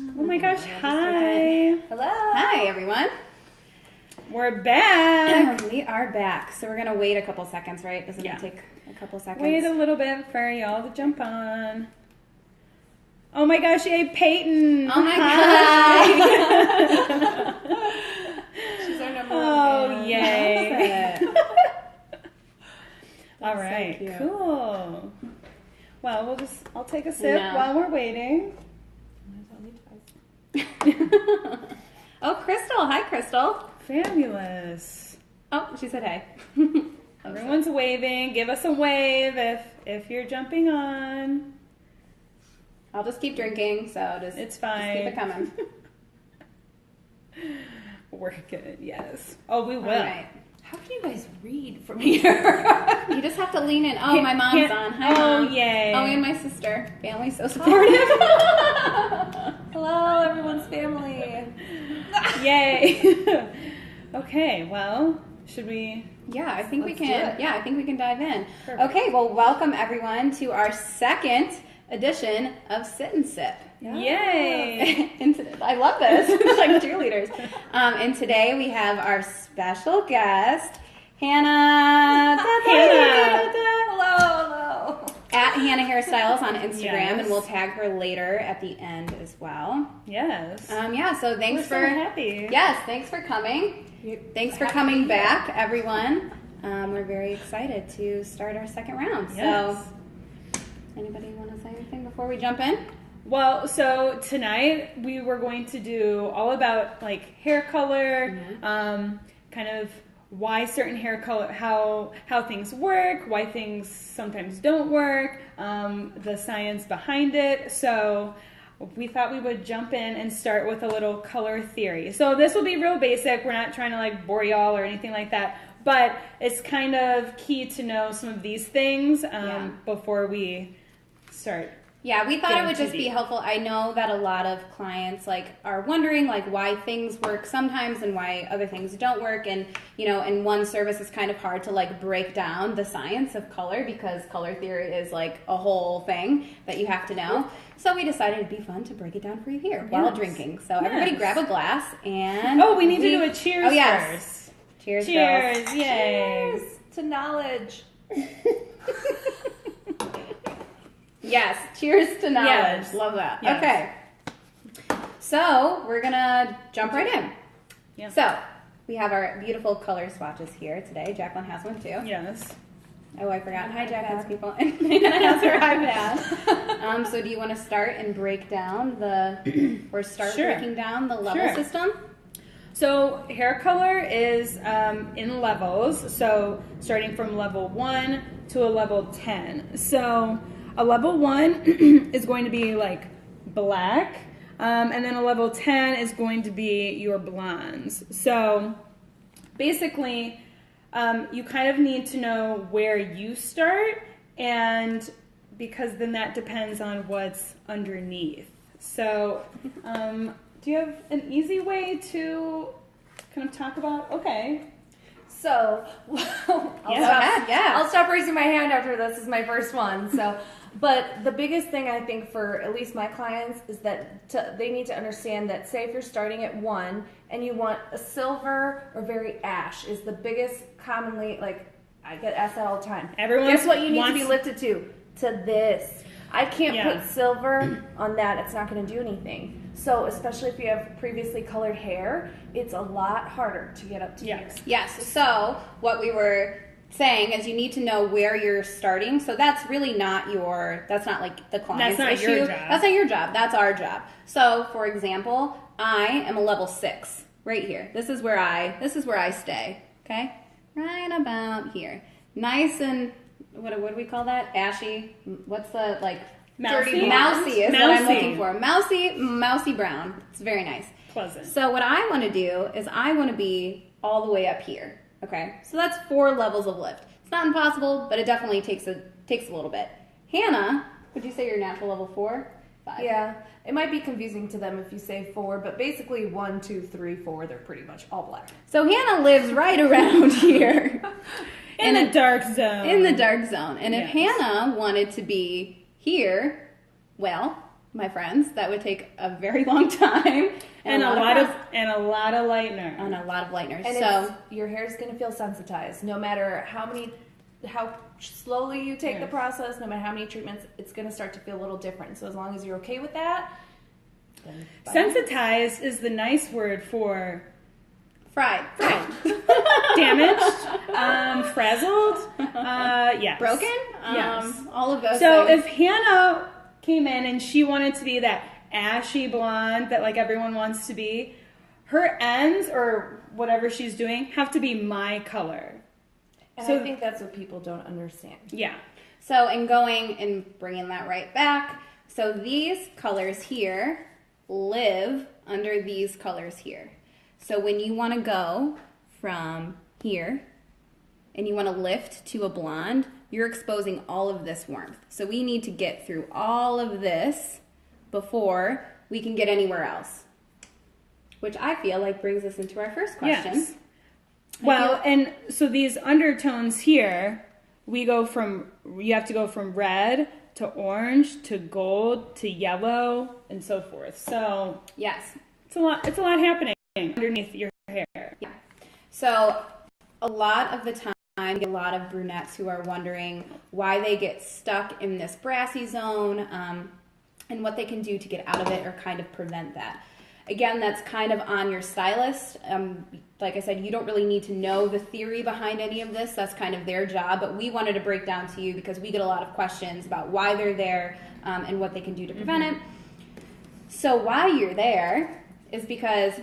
Oh my gosh, hi. Hello. Hi, everyone. We're back. We are back. So we're going to wait a couple seconds, right? Doesn't it take a couple seconds? Wait a little bit for y'all to jump on. Oh my gosh, yay, Peyton. Oh my gosh. She's our number one fan. Yay. All right, so cool. Well, I'll take a sip while we're waiting. Oh, Crystal. Hi, Crystal. Fabulous. Oh, she said hey. Everyone's waving. Give us a wave if you're jumping on. I'll just keep drinking, so it's fine. Just keep it coming. We're good, yes. Oh, we will. All right. How can you guys read from here? You just have to lean in. Oh, my mom's on. Hi, Mom. Oh, yay. Oh, and my sister. Family's so supportive. Hello, everyone's family. Yay. Okay, well, should we? Yeah, I think we Let's do can. it. Yeah, I think we can dive in. Perfect. Okay, well, welcome everyone to our second edition of Sit and Sip. Yay! I love this. It's like cheerleaders. And today we have our special guest, Hannah. Hello. At Hannah Hairstyles on Instagram, Yes. and we'll tag her later at the end as well. Yes. So thanks We're for so happy. Yes, thanks for coming. Thanks for coming back, everyone. We're very excited to start our second round. Yes. So, anybody want to say anything before we jump in? Well, so tonight we were going to do all about like hair color, kind of why certain hair color, how things work, why things sometimes don't work, the science behind it. So we thought we would jump in and start with a little color theory. So this will be real basic. We're not trying to like bore y'all or anything like that, but it's kind of key to know some of these things before we start. Yeah, we thought it would just too be deep. helpful. I know that a lot of clients are wondering why things work sometimes and why other things don't work, and in one service it's kind of hard to break down the science of color because color theory is a whole thing that you have to know. So we decided it'd be fun to break it down for you here while drinking. So everybody grab a glass and we need to do a cheers first. Cheers, Cheers, girls. yay. Cheers to knowledge. Yes, cheers to knowledge. Yes. Love that. Yes. Okay. So we're gonna jump right in. Yeah. So we have our beautiful color swatches here today. Jacqueline has one too. Yes. Oh, I forgot. Hi, Jacqueline's people. And Hannah has her iPad. So do you want to start and break down breaking down the level system? So hair color is in levels. So starting from level 1 to a level 10. So a level 1 is going to be like black, and then a level 10 is going to be your blondes. So basically, you kind of need to know where you start, and because then that depends on what's underneath. So do you have an easy way to kind of talk about, So, I'll stop raising my hand after this is my first one. So, but the biggest thing I think for at least my clients is that they need to understand that, say if you're starting at 1 and you want a silver or very ash is the biggest commonly, I get asked that all the time. Guess what you need to be lifted to this. I can't put silver on that. It's not going to do anything. So especially if you have previously colored hair, it's a lot harder to get up to here. Yes. So what we were saying is you need to know where you're starting. So that's really not that's not the client's issue. That's not your job. That's not your job. That's our job. So for example, I am a level 6 right here. This is where I stay. Okay, right about here. Nice and what do we call that? Ashy. What's the mousy? Mousy is what I'm looking for. Mousy brown. It's very nice. Pleasant. So what I want to do is I want to be all the way up here. Okay, so that's 4 levels of lift. It's not impossible, but it definitely takes a little bit. Hannah, would you say you're natural level 4? 5? Yeah, it might be confusing to them if you say 4, but basically 1, 2, 3, 4, they're pretty much all black. So Hannah lives right around here. In the dark zone. In the dark zone. And if Hannah wanted to be here, well, my friends. That would take a very long time and a lot of lightener. And a lot of lighteners. And so your hair is going to feel sensitized no matter how slowly you take the process, no matter how many treatments, it's going to start to feel a little different. So as long as you're okay with that, then sensitized is the nice word for fried. Damaged, frazzled, yes. Broken, yes. All of those so things. if Hannah came in and she wanted to be that ashy blonde that like everyone wants to be, her ends or whatever she's doing have to be my color. And so I think that's what people don't understand. Yeah. So in going and bringing that right back, so these colors here live under these colors here. So when you want to go from here and you want to lift to a blonde, you're exposing all of this warmth. So we need to get through all of this before we can get anywhere else. Which I feel like brings us into our first question. Yes. Well, and so these undertones here, you have to go from red to orange to gold to yellow and so forth. So yes, it's a lot happening underneath your hair. Yeah. So a lot of the time, I get a lot of brunettes who are wondering why they get stuck in this brassy zone and what they can do to get out of it or kind of prevent that. Again, that's kind of on your stylist. Like I said, you don't really need to know the theory behind any of this. That's kind of their job. But we wanted to break down to you because we get a lot of questions about why they're there and what they can do to prevent it. So why you're there is because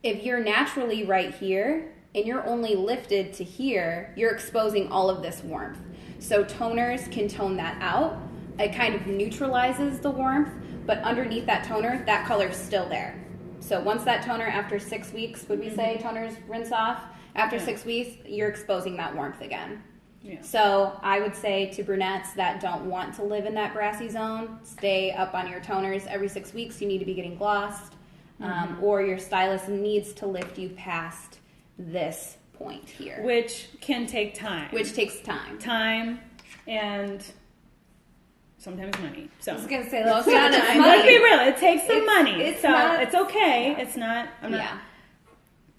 if you're naturally right here and you're only lifted to here, you're exposing all of this warmth. So toners can tone that out. It kind of neutralizes the warmth. But underneath that toner, that color's still there. So once that toner, after 6 weeks, would we say toners rinse off? After 6 weeks, you're exposing that warmth again. Yeah. So I would say to brunettes that don't want to live in that brassy zone, stay up on your toners. Every 6 weeks, you need to be getting glossed. Or your stylist needs to lift you past this point here. Which can take time. Which takes time. Time and sometimes money. So I was gonna say, let's be honest. Let's be real. It takes some money. It's okay. Yeah. It's not. I'm not.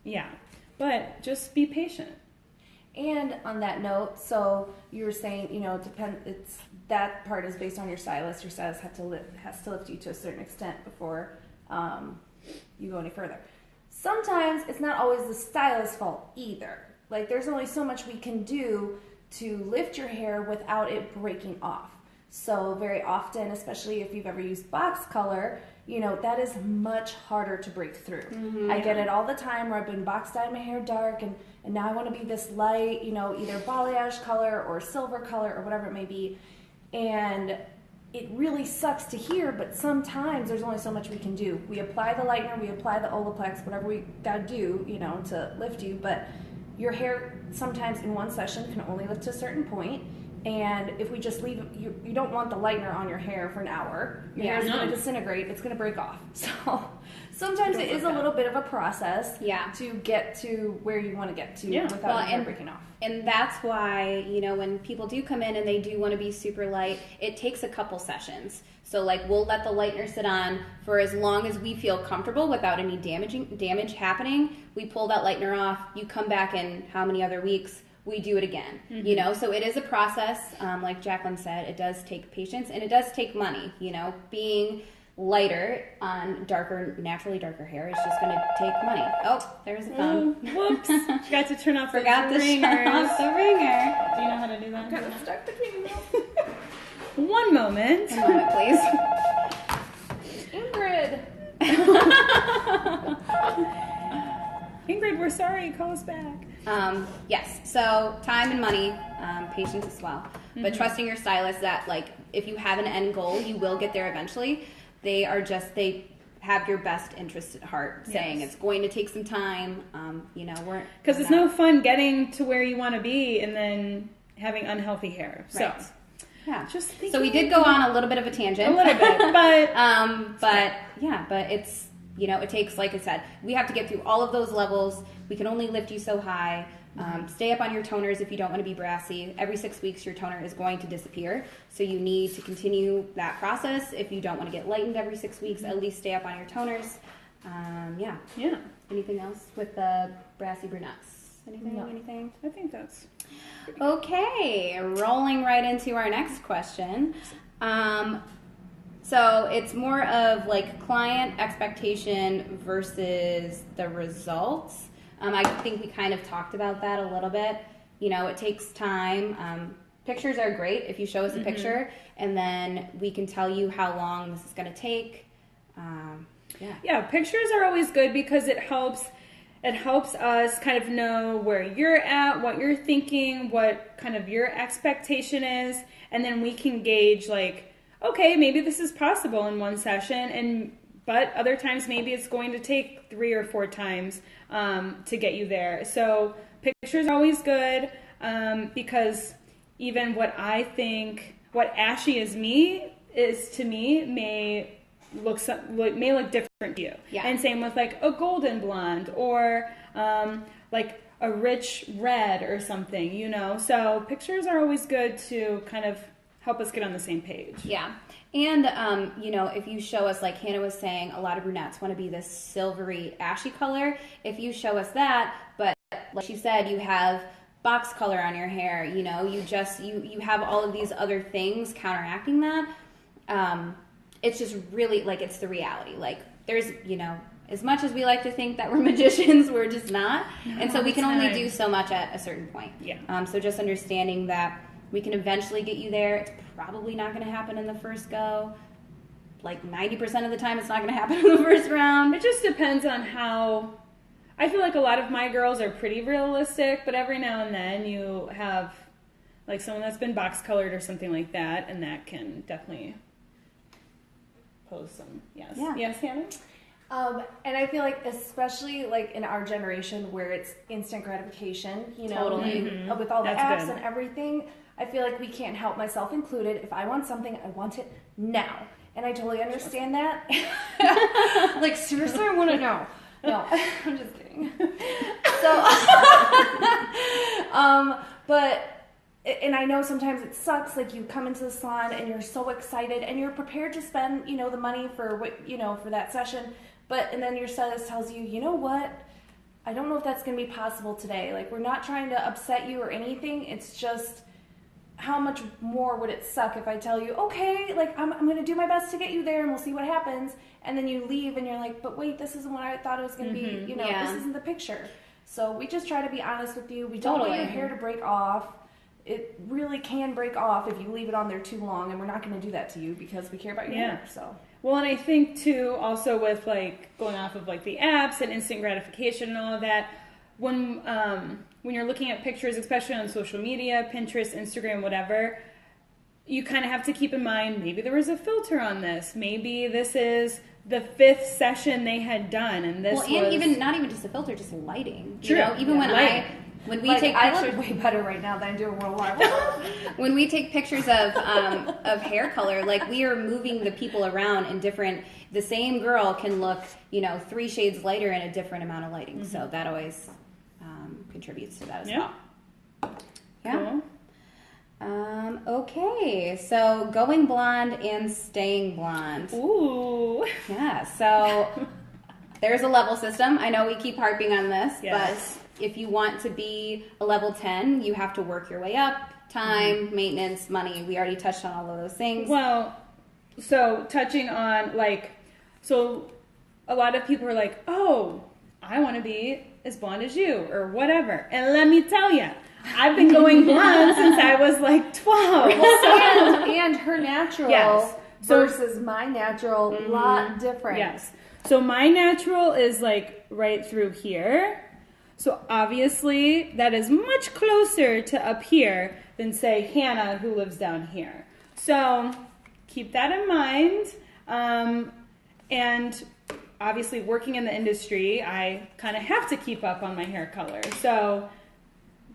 Yeah. But just be patient. And on that note, so you were saying, it's that part is based on your stylist. Your stylist has to lift you to a certain extent before you go any further. Sometimes it's not always the stylist's fault either. Like there's only so much we can do to lift your hair without it breaking off. So very often, especially if you've ever used box color, that is much harder to break through. I get it all the time where I've been box dyeing my hair dark and now I want to be this light, either balayage color or silver color or whatever it may be. And it really sucks to hear, but sometimes there's only so much we can do. We apply the lightener, we apply the Olaplex, whatever we gotta do, to lift you, but your hair sometimes in one session can only lift to a certain point. And if we just leave, you don't want the lightener on your hair for an hour. Your hair is going to disintegrate. It's going to break off. So sometimes it is a little bit of a process to get to where you want to get to without your hair breaking off. And that's why, when people do come in and they do want to be super light, it takes a couple sessions. So like we'll let the lightener sit on for as long as we feel comfortable without any damage happening. We pull that lightener off. You come back in how many other weeks? We do it again, so it is a process. Like Jacqueline said, it does take patience and it does take money, being lighter on naturally darker hair is just going to take money. Oh, there's a phone. Whoops. Forgot to turn off Forgot the to turn off the ringer. Do you know how to do that? I'm kind of stuck between them. One moment. One moment, please. Ingrid, we're sorry. Call us back. Yes, so time and money, patience as well. But trusting your stylist that, like, if you have an end goal, you will get there eventually. They have your best interest at heart, saying it's going to take some time. Because it's no fun getting to where you want to be and then having unhealthy hair. Right. So yeah, so we did go on a little bit of a tangent, but but it's. It takes, like I said, we have to get through all of those levels. We can only lift you so high. Stay up on your toners if you don't want to be brassy. Every 6 weeks, your toner is going to disappear. So you need to continue that process. If you don't want to get lightened every 6 weeks, at least stay up on your toners. Yeah. Anything else with the brassy brunettes? Anything? No. Anything? I think that's okay. Rolling right into our next question. So it's more of like client expectation versus the results. I think we kind of talked about that a little bit. You know, it takes time. Pictures are great if you show us a picture, and then we can tell you how long this is going to take. Yeah, pictures are always good because it helps us kind of know where you're at, what you're thinking, what kind of your expectation is, and then we can gauge like, okay, maybe this is possible in one session, but other times maybe it's going to take 3 or 4 times to get you there. So pictures are always good because even what ashy is to me may look different to you. Yeah. And same with like a golden blonde or like a rich red or something, you know. So pictures are always good to kind of help us get on the same page. Yeah. And, you know, if you show us, like Hannah was saying, a lot of brunettes want to be this silvery, ashy color. If you show us that, but like she said, you have box color on your hair, you know, you have all of these other things counteracting that. It's just really, like, it's the reality. Like, there's, you know, as much as we like to think that we're magicians, we're just not. And so we can only do so much at a certain point. Yeah. So just understanding that we can eventually get you there. It's probably not going to happen in the first go. Like 90% of the time, it's not going to happen in the first round. It just depends on how. I feel like a lot of my girls are pretty realistic, but every now and then you have like someone that's been box colored or something like that, and that can definitely pose some. Yes. Yeah. Yes, Hannah? And I feel like, especially like in our generation where it's instant gratification, you know, Totally. with all the That's apps good. and everything, I feel like we can't help, myself included. If I want something, I want it now. And I totally understand that. Like, seriously, I want to know. No, I'm just kidding. So, but, and I know sometimes it sucks, like you come into the salon and you're so excited and you're prepared to spend, you know, the money for what, you know, for that session. And then your stylist tells you, you know what? I don't know if that's going to be possible today. Like, we're not trying to upset you or anything. It's just, how much more would it suck if I tell you, okay, like, I'm going to do my best to get you there and we'll see what happens. And then you leave and you're like, but wait, this isn't what I thought it was going to be. You know, Yeah. this isn't the picture. So we just try to be honest with you. We don't want your hair to break off. It really can break off if you leave it on there too long, and we're not going to do that to you because we care about your hair. So. Well, and I think too, also with like going off of like the apps and instant gratification and all of that, when you're looking at pictures, especially on social media, Pinterest, Instagram, whatever, you kind of have to keep in mind, maybe there was a filter on this. Maybe this is the 5th session they had done, and this and even not even just a filter, just lighting. True. You know, even when we take I pictures, look way better right now than I do in real life. when we take pictures of hair color, like we are moving the people around in different. The same girl can look, you know, 3 shades lighter in a different amount of lighting. So that always contributes to that as well. Yeah. Cool. Okay, so going blonde and staying blonde. Ooh. Yeah, so there's a level system. I know we keep harping on this, Yes. but if you want to be a level 10, you have to work your way up. Time, maintenance, money. We already touched on all of those things. Well, so touching on like, so a lot of people are like, oh, I want to be as blonde as you or whatever. And let me tell you, I've been going blonde since I was like 12. and her natural Yes. versus my natural, lot different. Yes. So my natural is like right through here. So obviously that is much closer to up here than say Hannah who lives down here. So keep that in mind. And obviously working in the industry, I kind of have to keep up on my hair color. So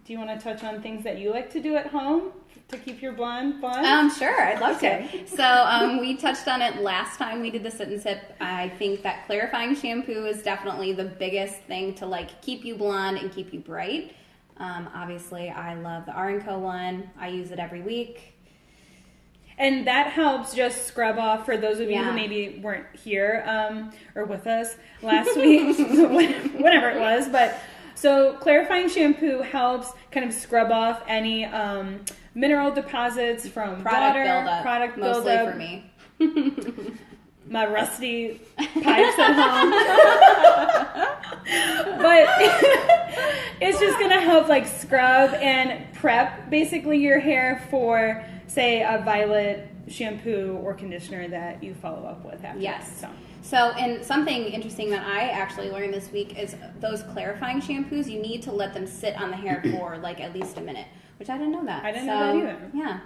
do you want to touch on things that you like to do at home to keep your blonde fun? Sure, I'd love to. So we touched on it last time we did the sit and sip. I think that clarifying shampoo is definitely the biggest thing to like keep you blonde and keep you bright. Obviously, I love the R&Co one. I use it every week. And that helps just scrub off for those of you who maybe weren't here or with us last week, whatever it was. But so clarifying shampoo helps kind of scrub off any mineral deposits from product water, buildup, product mostly buildup. for me. My rusty pipes at home. But it's just going to help like scrub and prep basically your hair for, say, a violet shampoo or conditioner that you follow up with after. Yes. So, and something interesting that I actually learned this week is those clarifying shampoos, you need to let them sit on the hair for like at least a minute, which I didn't know that. I didn't know that either. Yeah.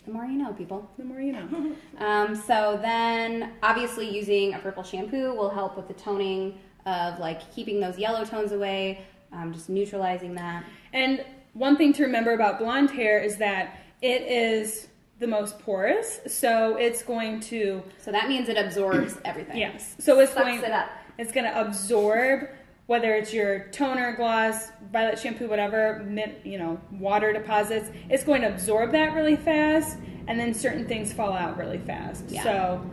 The more you know, people. The more you know. So then, obviously, using a purple shampoo will help with the toning of like keeping those yellow tones away, just neutralizing that. And one thing to remember about blonde hair is that it is the most porous, so it's going to. So that means it absorbs everything. Yes. So it's Sucks it up. It's going to absorb. Whether it's your toner, gloss, violet shampoo, whatever, water deposits, it's going to absorb that really fast, and then certain things fall out really fast. Yeah. So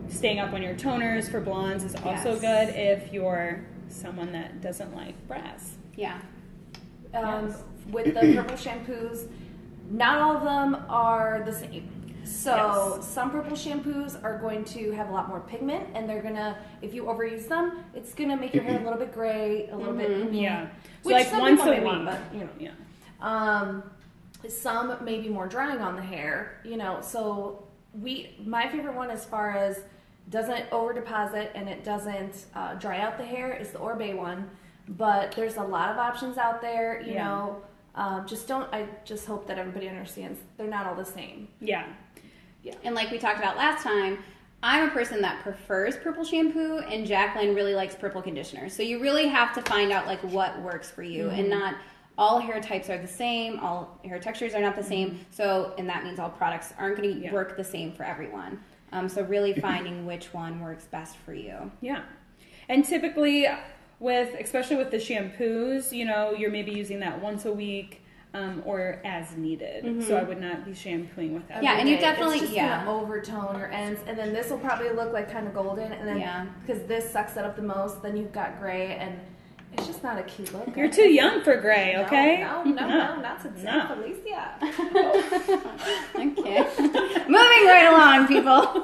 staying up on your toners for blondes is also good if you're someone that doesn't like brass. Yeah. With the purple shampoos, not all of them are the same. So some purple shampoos are going to have a lot more pigment, and they're gonna, if you overuse them, it's gonna make your hair a little bit gray, a little bit Yeah. So which like some once people a may week. want, but some may be more drying on the hair, So my favorite one as far as doesn't over deposit and it doesn't dry out the hair is the Orbe one. But there's a lot of options out there, you know. I just hope that everybody understands they're not all the same. Yeah. And like we talked about last time, I'm a person that prefers purple shampoo, and Jacqueline really likes purple conditioner. So you really have to find out like what works for you, and not all hair types are the same, all hair textures are not the same. So, and that means all products aren't going to work the same for everyone. So really finding which one works best for you. Yeah. And typically especially with the shampoos, you're maybe using that once a week. Or as needed. So I would not be shampooing with that. Yeah, and you definitely, it's just gonna overtone your ends, and then this will probably look like kind of golden, and then because this sucks it up the most, then you've got gray, and it's just not a cute look. You're too young for gray, okay? No, not to Felicia. Okay. Moving right along, people.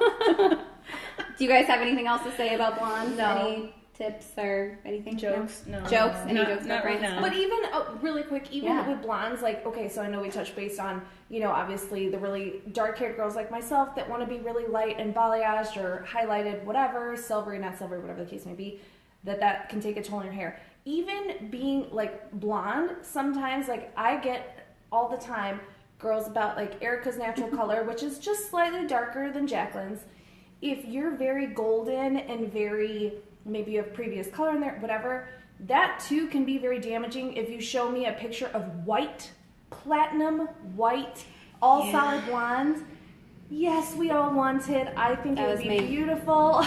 Do you guys have anything else to say about blondes? No. Any tips or anything? Jokes? No. Jokes? Any jokes not about right blondes? now. But even really quick, with blondes, like, okay, so I know we touched base on, obviously the really dark-haired girls like myself that want to be really light and balayaged or highlighted, whatever, silvery, not silvery, whatever the case may be, that can take a toll on your hair. Even being like blonde, sometimes, like, I get all the time girls about like Erica's natural color, which is just slightly darker than Jacqueline's. If you're very golden and very, maybe you have previous color in there, whatever, that too can be very damaging. If you show me a picture of white, platinum, white, all solid blondes, yes, we all want it. I think it would be beautiful.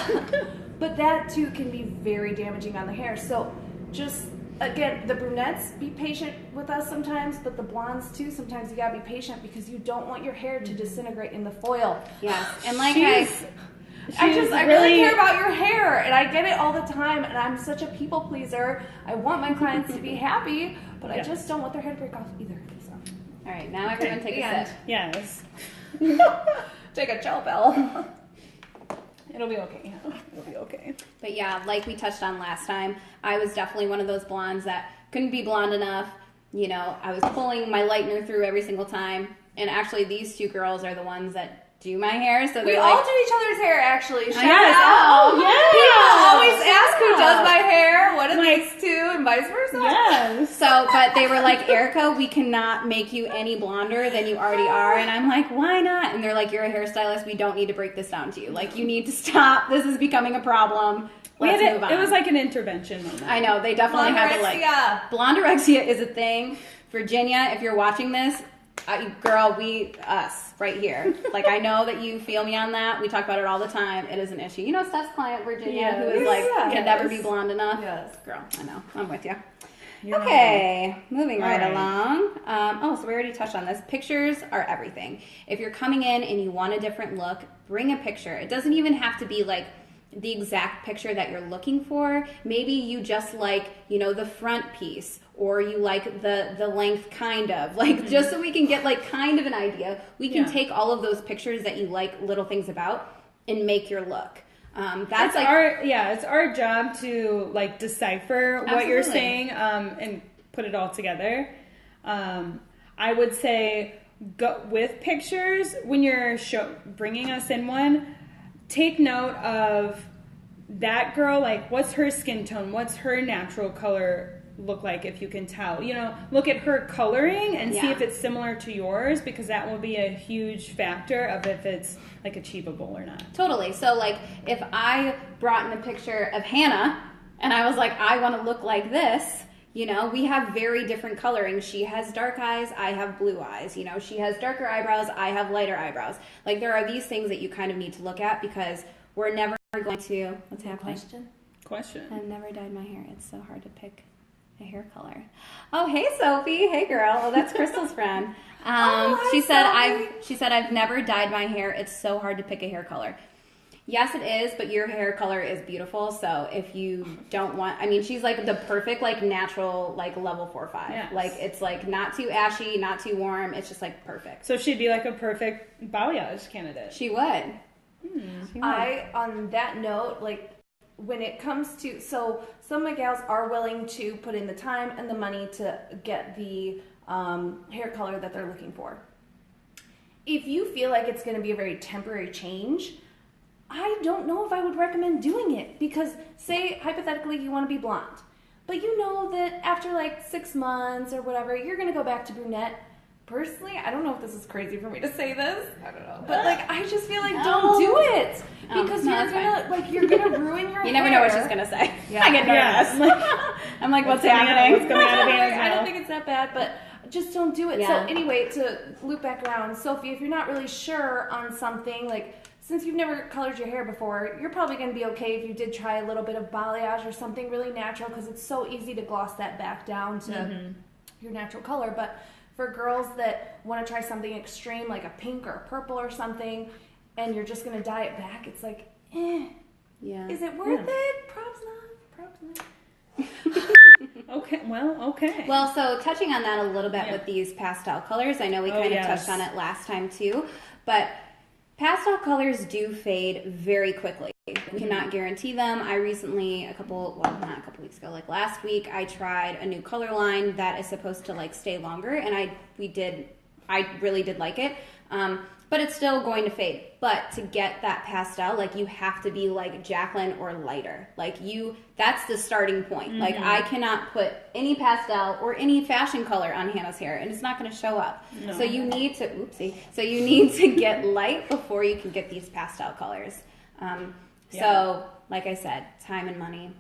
But that too can be very damaging on the hair. So just, again, the brunettes, be patient with us sometimes, but the blondes too, sometimes you gotta be patient because you don't want your hair to disintegrate in the foil. Yes, and like I really care about your hair, and I get it all the time, and I'm such a people pleaser. I want my clients to be happy, but I just don't want their hair to break off either. So. All right, now everyone take a sip. Yes. Take a chill pill. It'll be okay. It'll be okay. But yeah, like we touched on last time, I was definitely one of those blondes that couldn't be blonde enough. I was pulling my lightener through every single time, and actually these two girls are the ones that do my hair, so we all do each other's hair, actually. Shout yes. out. Oh, yeah. People always ask who does my hair, what are these two, and vice versa. Yes. So, but they were like, Erica, we cannot make you any blonder than you already are. And I'm like, why not? And they're like, you're a hairstylist. We don't need to break this down to you. Like, you need to stop. This is becoming a problem. Let's move on. It was like an intervention moment. I know. They definitely had to like... Blonderexia is a thing. Virginia, if you're watching this, girl, us right here. Like, I know that you feel me on that. We talk about it all the time. It is an issue. Steph's client, Virginia, who is like, can never be blonde enough. Yes. Girl, I know. I'm with you. Okay, moving right along. So we already touched on this. Pictures are everything. If you're coming in and you want a different look, bring a picture. It doesn't even have to be like the exact picture that you're looking for. Maybe you just like, the front piece, or you like the length kind of, like just so we can get like kind of an idea. We can take all of those pictures that you like little things about and make your look. That's like it's our job to like decipher what you're saying and put it all together. I would say go with pictures when you're bringing us in one. Take note of that girl, like what's her skin tone, what's her natural color look like, if you can tell. Look at her coloring and see if it's similar to yours, because that will be a huge factor of if it's like achievable or not. Totally. So like if I brought in a picture of Hannah and I was like, I want to look like this, we have very different coloring. She has dark eyes, I have blue eyes. She has darker eyebrows, I have lighter eyebrows. Like there are these things that you kind of need to look at, because we're never going to, what's happening? Question. I've never dyed my hair. It's so hard to pick a hair color. Oh, hey Sophie. Hey girl. Oh, that's Crystal's friend. She said I've never dyed my hair. It's so hard to pick a hair color. Yes, it is, but your hair color is beautiful. So if you don't want, she's like the perfect, like natural, like level 4 or 5. Yes. Like it's like not too ashy, not too warm. It's just like perfect. So she'd be like a perfect balayage candidate. She would. She would. On that note, like when it comes to, so some of my gals are willing to put in the time and the money to get the hair color that they're looking for. If you feel like it's going to be a very temporary change, I don't know if I would recommend doing it, because say hypothetically you want to be blonde, but you know that after like 6 months or whatever, you're going to go back to brunette. Personally, I don't know if this is crazy for me to say this. I don't know. But like I just feel like don't do it. Because you're gonna ruin your hair. You never know what she's gonna say. Yeah. I get nervous. I'm like, what's happening? What's coming out of Hannah's I don't think it's that bad, but just don't do it. Yeah. So anyway, to loop back around, Sophie, if you're not really sure on something, like since you've never colored your hair before, you're probably gonna be okay if you did try a little bit of balayage or something really natural, because it's so easy to gloss that back down to your natural color. But for girls that want to try something extreme, like a pink or a purple or something, and you're just going to dye it back, it's like, yeah. Is it worth it? Probs not. Okay. Well, so touching on that a little bit with these pastel colors, I know we kind of touched on it last time too, but pastel colors do fade very quickly. We cannot guarantee them. I recently, not a couple weeks ago, like last week, I tried a new color line that is supposed to like stay longer, and I really did like it. But it's still going to fade. But to get that pastel, like you have to be like Jacqueline or lighter. Like that's the starting point. Like I cannot put any pastel or any fashion color on Hannah's hair, and it's not going to show up. No. So you need to get light before you can get these pastel colors. So, like I said, time and money.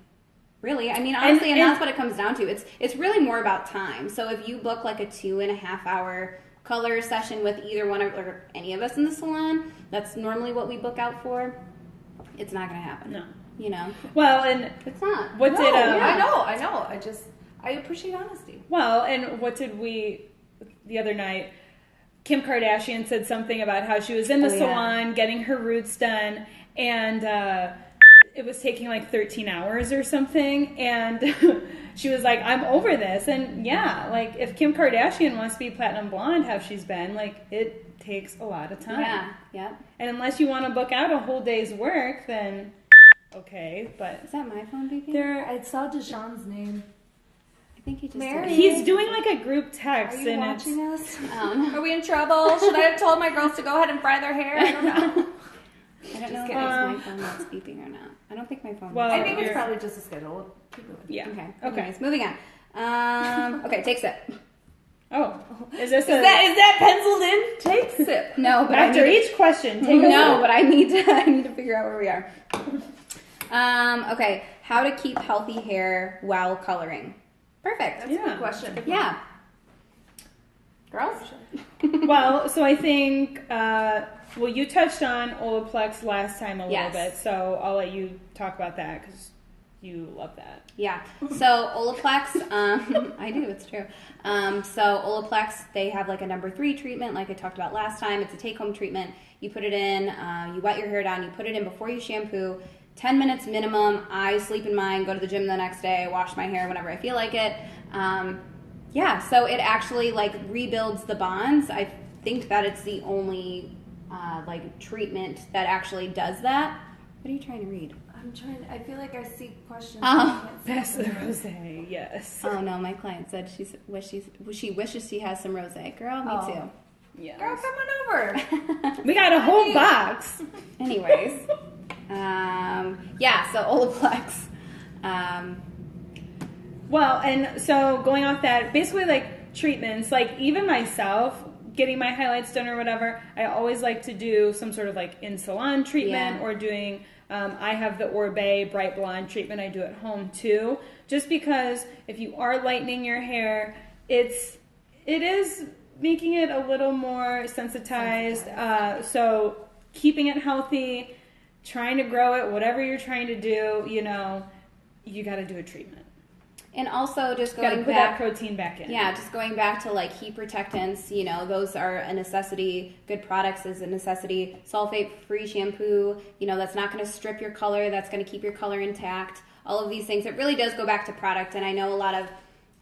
Really, honestly, and that's what it comes down to. It's really more about time. So if you book like a 2.5 hour color session with either one of or any of us in the salon, that's normally what we book out for. It's not going to happen. No. Well, and it's not. I know. I appreciate honesty. Well, and what did we the other night? Kim Kardashian said something about how she was in the salon getting her roots done, and it was taking like 13 hours or something, and she was like, I'm over this. And yeah, like if Kim Kardashian wants to be platinum blonde, how she's been, like it takes a lot of time. Yeah. And unless you want to book out a whole day's work, then okay, but... Is that my phone beeping? I saw Deshaun's name. I think he just Mary. did. He's doing like a group text. Are you watching us? Are we in trouble? Should I have told my girls to go ahead and fry their hair? I don't know. I don't know if it's my phone that's beeping or not. I don't think my phone. Well, I think it's probably just a schedule. Yeah. Okay. Anyways, moving on. Okay, take sip. Oh, is this is that penciled in? Take sip. No, but after each question, take a sip. But I need to figure out where we are. Okay, how to keep healthy hair while coloring. Perfect. That's a good question. Yeah. Girls? Well, so I think, you touched on Olaplex last time a little bit, so I'll let you talk about that because you love that. Yeah. So Olaplex, I do, it's true. So Olaplex, they have like a number 3 treatment, like I talked about last time. It's a take-home treatment. You put it in, you wet your hair down, you put it in before you shampoo, 10 minutes minimum. I sleep in mine, go to the gym the next day, wash my hair whenever I feel like it. Yeah, so it actually like rebuilds the bonds. I think that it's the only like treatment that actually does that. What are you trying to read? I feel like I see questions. Pass the rosé, yes. Oh no, my client said she wishes she has some rosé. Girl, me too. Yeah. Girl, come on over. We got a whole box. Anyways, yeah. So Olaplex. Well, and so going off that, basically like treatments, like even myself getting my highlights done or whatever, I always like to do some sort of like in salon treatment or doing. I have the Orbe Bright Blonde treatment I do at home too, just because if you are lightening your hair, it is making it a little more sensitized. So keeping it healthy, trying to grow it, whatever you're trying to do, you got to do a treatment. And also just Got to going put back, that protein back in. yeah, just going back to like heat protectants, those are a necessity. Good products is a necessity. Sulfate-free shampoo, that's not going to strip your color. That's going to keep your color intact. All of these things. It really does go back to product. And I know a lot of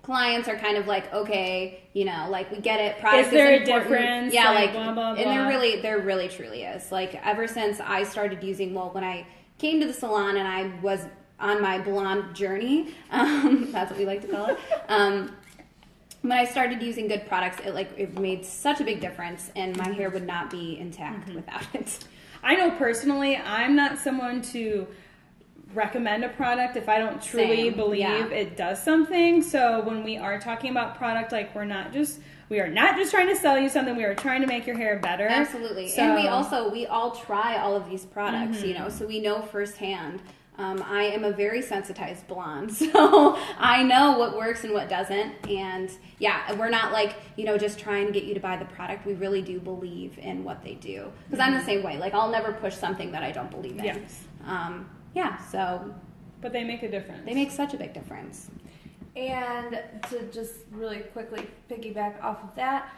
clients are kind of like, okay, like we get it. Product is there is a difference? Yeah, like blah, blah, blah. And there really truly is. Like ever since I started using, when I came to the salon and I was on my blonde journey, that's what we like to call it. When I started using good products, it made such a big difference, and my hair would not be intact without it. I know personally, I'm not someone to recommend a product if I don't truly believe it does something. So when we are talking about product, like we are not just trying to sell you something. We are trying to make your hair better. Absolutely. So, and we all try all of these products, so we know firsthand. I am a very sensitized blonde, so I know what works and what doesn't. And yeah, we're not like, just trying to get you to buy the product. We really do believe in what they do. Because I'm the same way. Like, I'll never push something that I don't believe in. Yes. So. But they make a difference. They make such a big difference. And to just really quickly piggyback off of that,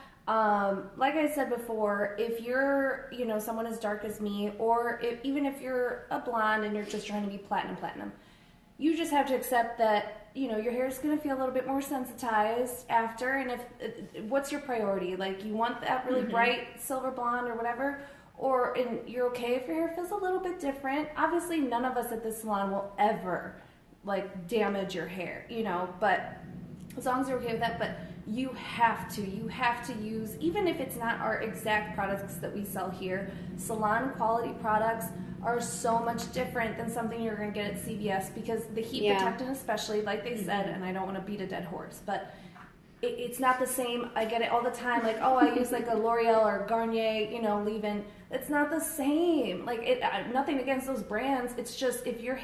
like I said before, if you're, someone as dark as me, or even if you're a blonde and you're just trying to be platinum, you just have to accept that, your hair is going to feel a little bit more sensitized after. And what's your priority? Like, you want that really bright silver blonde or whatever, and you're okay if your hair feels a little bit different. Obviously, none of us at this salon will ever damage your hair, but as long as you're okay with that. But you have to use, even if it's not our exact products that we sell here, salon quality products are so much different than something you're going to get at CVS, because the heat protectant, especially, like they said, and I don't want to beat a dead horse, but it's not the same. I get it all the time, like, oh, I use like a L'Oreal or Garnier, leave-in. It's not the same. Like, nothing against those brands. It's just, if you're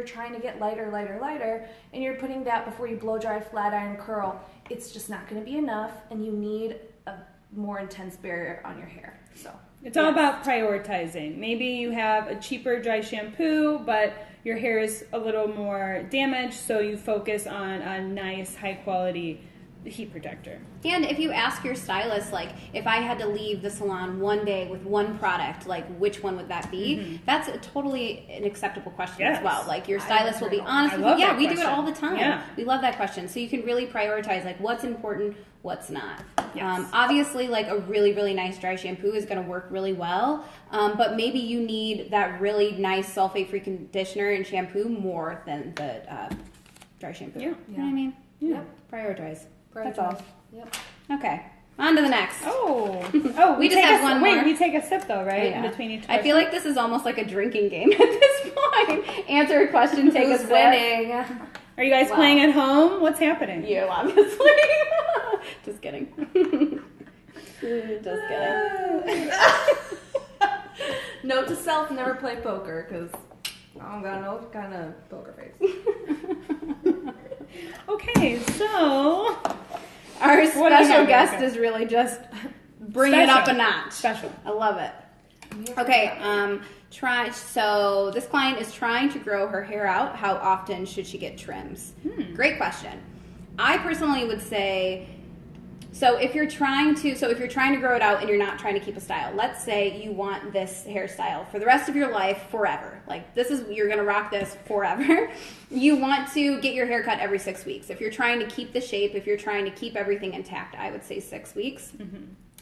trying to get lighter, and you're putting that before you blow dry, flat iron, curl, it's just not going to be enough, and you need a more intense barrier on your hair. So it's all about prioritizing. Maybe you have a cheaper dry shampoo, but your hair is a little more damaged, so you focus on a nice, high quality heat protector. And if you ask your stylist, like, if I had to leave the salon one day with one product, like, which one would that be? That's totally an acceptable question as well. Like, your stylist will be honest with you. Yeah, we do it all the time. Yeah. We love that question. So you can really prioritize, like, what's important, what's not. Yes. Obviously, like, a really, really nice dry shampoo is going to work really well, but maybe you need that really nice sulfate-free conditioner and shampoo more than the dry shampoo. Yeah. You know what I mean? Yeah. Yep. Prioritize. That's all. Yep. Okay. On to the next. Oh, we just have one more. Wait, we take a sip though, right? Yeah. In between each question. I feel like this is almost like a drinking game at this point. Answer a question, take a sip. Winning? Are you guys playing at home? What's happening? You, obviously. Just kidding. Just kidding. Note to self: never play poker, because I don't got no kind of poker face. Okay, so our special guest is really just bringing it up a notch. Special. I love it. Okay, So this client is trying to grow her hair out. How often should she get trims? Great question. I personally would say, so if you're trying to grow it out and you're not trying to keep a style, let's say you want this hairstyle for the rest of your life, forever. Like you're gonna rock this forever. You want to get your hair cut every 6 weeks. If you're trying to keep the shape, if you're trying to keep everything intact, I would say 6 weeks.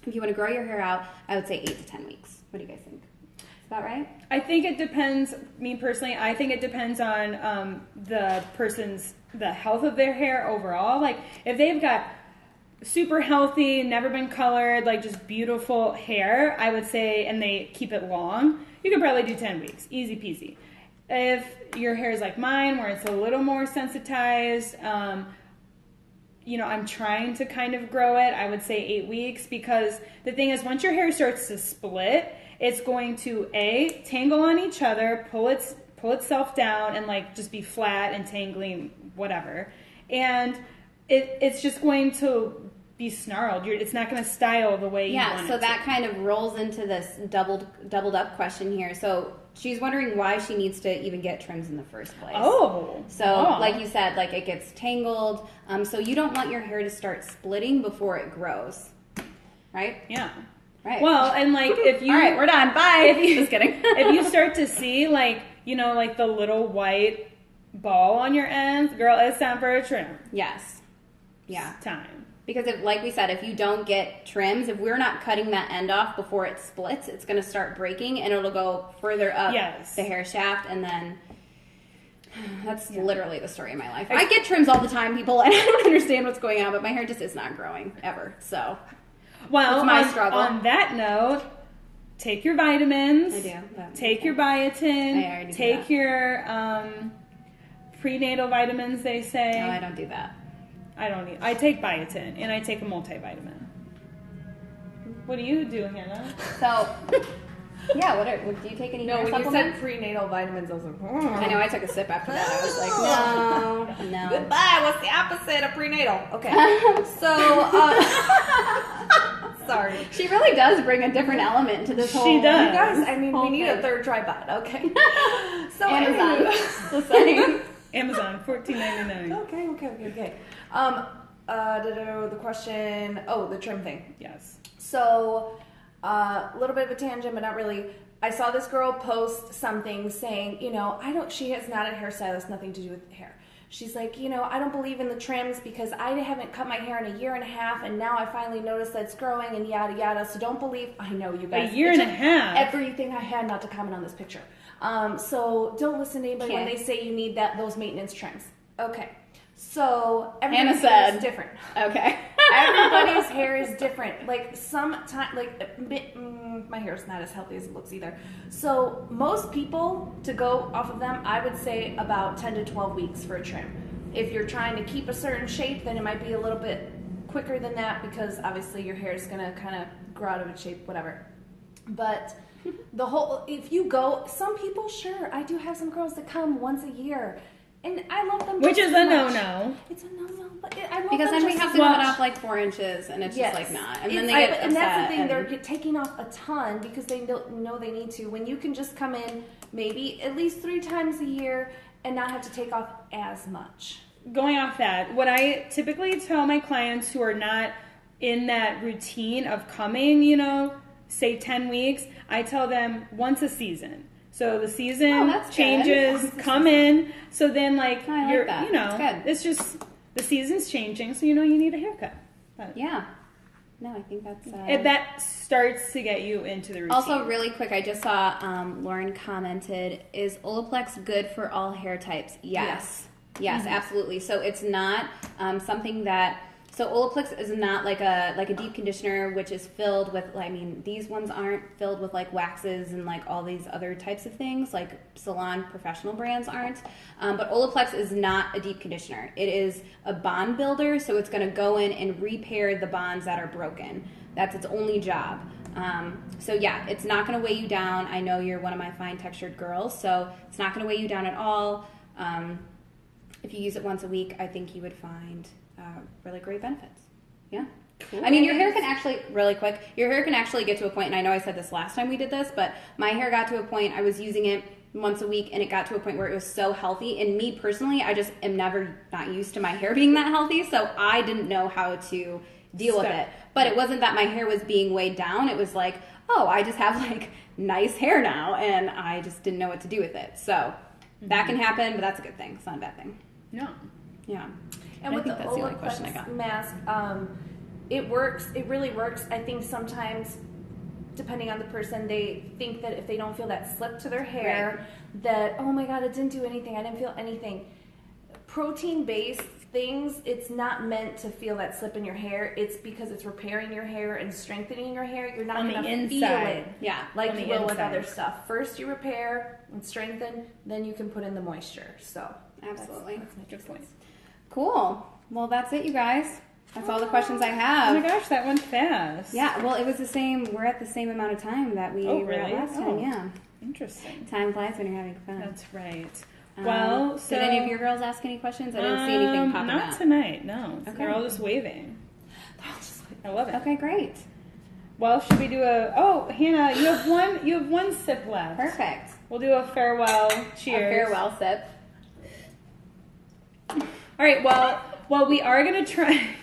If you want to grow your hair out, I would say 8 to 10 weeks. What do you guys think? Is that right? I think it depends, me personally, I think it depends on the health of their hair overall. Like, if they've got super healthy, never been colored, like just beautiful hair, I would say, and they keep it long, you could probably do 10 weeks. Easy peasy. If your hair is like mine, where it's a little more sensitized, you know, I'm trying to kind of grow it, I would say 8 weeks, because the thing is, once your hair starts to split, it's going to tangle on each other, pull itself down, and like just be flat and tangling, whatever. And it's just going to be snarled. It's not going to style the way you want it to. Yeah, so that kind of rolls into this doubled up question here. So she's wondering why she needs to even get trims in the first place. Like you said, like it gets tangled. So you don't want your hair to start splitting before it grows, right? Yeah. Right. Well, and like if you... All right, we're done. Bye. Just kidding. If you start to see like, you know, like the little white ball on your ends, girl, it's time for a trim. Yes. Yeah. It's time. Because like we said, if you don't get trims, if we're not cutting that end off before it splits, it's going to start breaking and it'll go further up the hair shaft, and then that's literally the story of my life. I get trims all the time, people, and I don't understand what's going on, but my hair just is not growing ever. So, well, it's my struggle. On that note, take your vitamins. I do. Take your biotin. I already do take that. your prenatal vitamins, they say. No, I don't do that. I take biotin, and I take a multivitamin. What do you do, Hannah? So, yeah, do you take any hair when supplements? you said prenatal vitamins, I was like, I know, I took a sip after that. I was like, no. Goodbye. What's the opposite of prenatal? Okay. So, sorry. She really does bring a different element to this whole... She does. You guys, I mean, we need a third tripod, okay? So, Amazon. The same. Amazon, $14.99. Okay. The question, the trim thing. Yes. So, a little bit of a tangent, but not really. I saw this girl post something saying, she is not a hairstylist, nothing to do with hair. She's like, I don't believe in the trims because I haven't cut my hair in a year and a half, and now I finally noticed that it's growing and yada yada. So don't believe. I know you guys. A year and a half. Everything I had not to comment on this picture. So don't listen to anybody when they say you need those maintenance trims. Okay. So everybody's hair is different. Okay. Everybody's hair is different. Like my hair's not as healthy as it looks either. So most people, to go off of them, I would say about 10 to 12 weeks for a trim. If you're trying to keep a certain shape, then it might be a little bit quicker than that because obviously your hair is going to kind of grow out of its shape, whatever. But if you go, some people, sure, I do have some girls that come once a year. And I love them. Which is a no-no. It's a no-no, but I love because them then we have to cut off like 4 inches, and it's just like not. And then they get upset. And that's the thing; they're taking off a ton because they don't know they need to. When you can just come in maybe at least 3 times a year and not have to take off as much. Going off that, what I typically tell my clients who are not in that routine of coming, say 10 weeks, I tell them once a season. So the season changes, come in. So then you're, it's just the season's changing. So, you need a haircut. But yeah. No, I think that's... that starts to get you into the routine. Also, really quick, I just saw Lauren commented, is Olaplex good for all hair types? Yes, absolutely. So it's not something that... So Olaplex is not like a deep conditioner, which is filled with, these ones aren't filled with waxes and all these other types of things, like Salon professional brands aren't. But Olaplex is not a deep conditioner. It is a bond builder, so it's going to go in and repair the bonds that are broken. That's its only job. So yeah, it's not going to weigh you down. I know you're one of my fine textured girls, so it's not going to weigh you down at all. If you use it once a week, I think you would find really great benefits. Yeah. I mean, your hair can actually, really quick, your hair can actually get to a point, and I know I said this last time we did this, but my hair got to a point, I was using it once a week, and it got to a point where it was so healthy. And me personally, I just am never not used to my hair being that healthy, so I didn't know how to deal with it. But it wasn't that my hair was being weighed down. It was like, oh, I just have like nice hair now, and I just didn't know what to do with it. So that can happen, but that's a good thing. It's not a bad thing. No. Yeah. And with the Olaplex mask, it works. It really works. I think sometimes, depending on the person, they think that if they don't feel that slip to their hair, that, oh my God, it didn't do anything. I didn't feel anything. Protein-based things, it's not meant to feel that slip in your hair. It's because it's repairing your hair and strengthening your hair. You're not going to feel it like you will with other stuff. First you repair and strengthen, then you can put in the moisture. So absolutely. That's my good point. Cool. Well, that's it, you guys. That's all the questions I have. Oh my gosh, that went fast. Yeah, well, it was the same. We're at the same amount of time that we were at last time. Yeah. Interesting. Time flies when you're having fun. That's right. Well, so... Did any of your girls ask any questions? I didn't see anything popping up. Not tonight, no. Okay. They're all just waving. I love it. Okay, great. Well, should we do Oh, Hannah, you have one sip left. Perfect. We'll do a farewell. Cheers. A farewell sip. All right, well, we are going to try...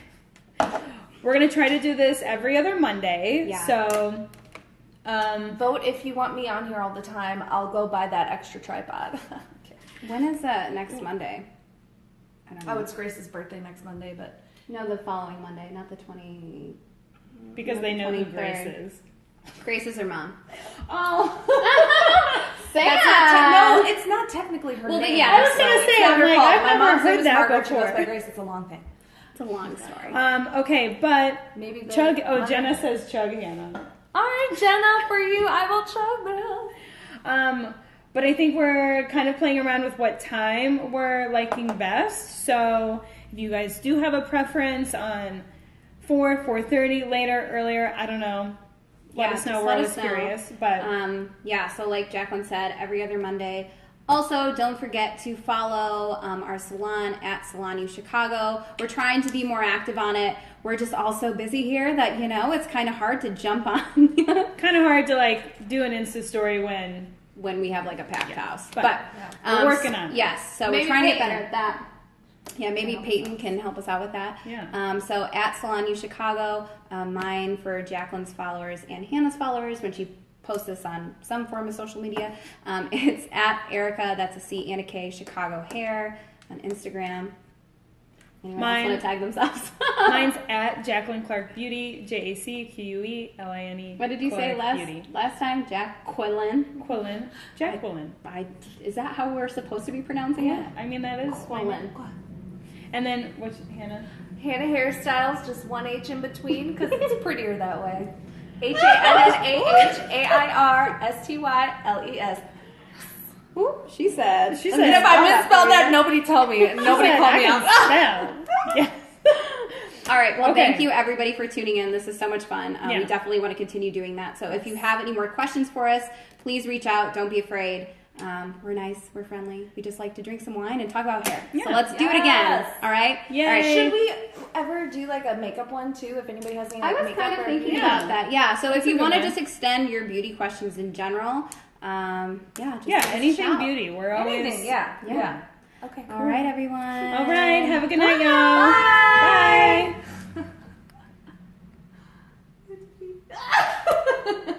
We're going to try to do this every other Monday. Yeah. So... vote if you want me on here all the time. I'll go buy that extra tripod. Okay. When is next Monday? I don't know. Oh, it's Grace's birthday next Monday, but... No, the following Monday, not the 20... Because they know who 23rd. Grace is. Grace is her mom. Oh. Sad. No, it's not technically her name. Yeah, I was going to say, I'm like, I've never heard that Margaret, she goes before. by Grace. It's a long thing. It's a long story. Okay, but... Maybe Chug... Oh, Jenna says chug, Hannah. All right, Jenna, for you, I will chug them. But I think we're kind of playing around with what time we're liking best. So if you guys do have a preference on 4:30, later, earlier, I don't know. Let us know. We're always curious. But yeah, so like Jacqueline said, every other Monday. Also, don't forget to follow our salon at Salon U Chicago. We're trying to be more active on it. We're just all so busy here that, you know, it's kind of hard to jump on. Kind of hard to, like, do an Insta story when we have, like, a packed house. But we're working on it. Yes, so maybe we're trying to get Peyton. better at that. Yeah, maybe Peyton can help us out with that. Yeah. So at Salon U Chicago, mine for Jacqueline's followers and Hannah's followers, when she post this on some form of social media. It's at Erica, that's a C and a K, Chicago Hair on Instagram. Anyone else want to tag themselves? Mine's at Jacqueline Clark Beauty, JACQUELINE. What did you say last time? Jacqueline? Jacqueline. Is that how we're supposed to be pronouncing it? I mean, that is Quillen. And then, what's Hannah? Hannah Hairstyles, just one H in between, because it's prettier that way. HANNAHAIRSTYLES. Ooh, she said. And if I misspelled that, nobody tell me. Nobody call me out. Yeah. All right. Well, thank you everybody for tuning in. This is so much fun. We definitely want to continue doing that. So if you have any more questions for us, please reach out. Don't be afraid. We're nice. We're friendly. We just like to drink some wine and talk about hair. Yeah. So let's do it again. All right? Yay. All right. Should we ever do like a makeup one too? If anybody has any I was makeup kind of thinking about that. Yeah. So if you want to just extend your beauty questions in general, anything shout. beauty. We're always anything. Yeah. Okay. Cool. All right, everyone. All right. Have a good night, y'all. Bye. Bye.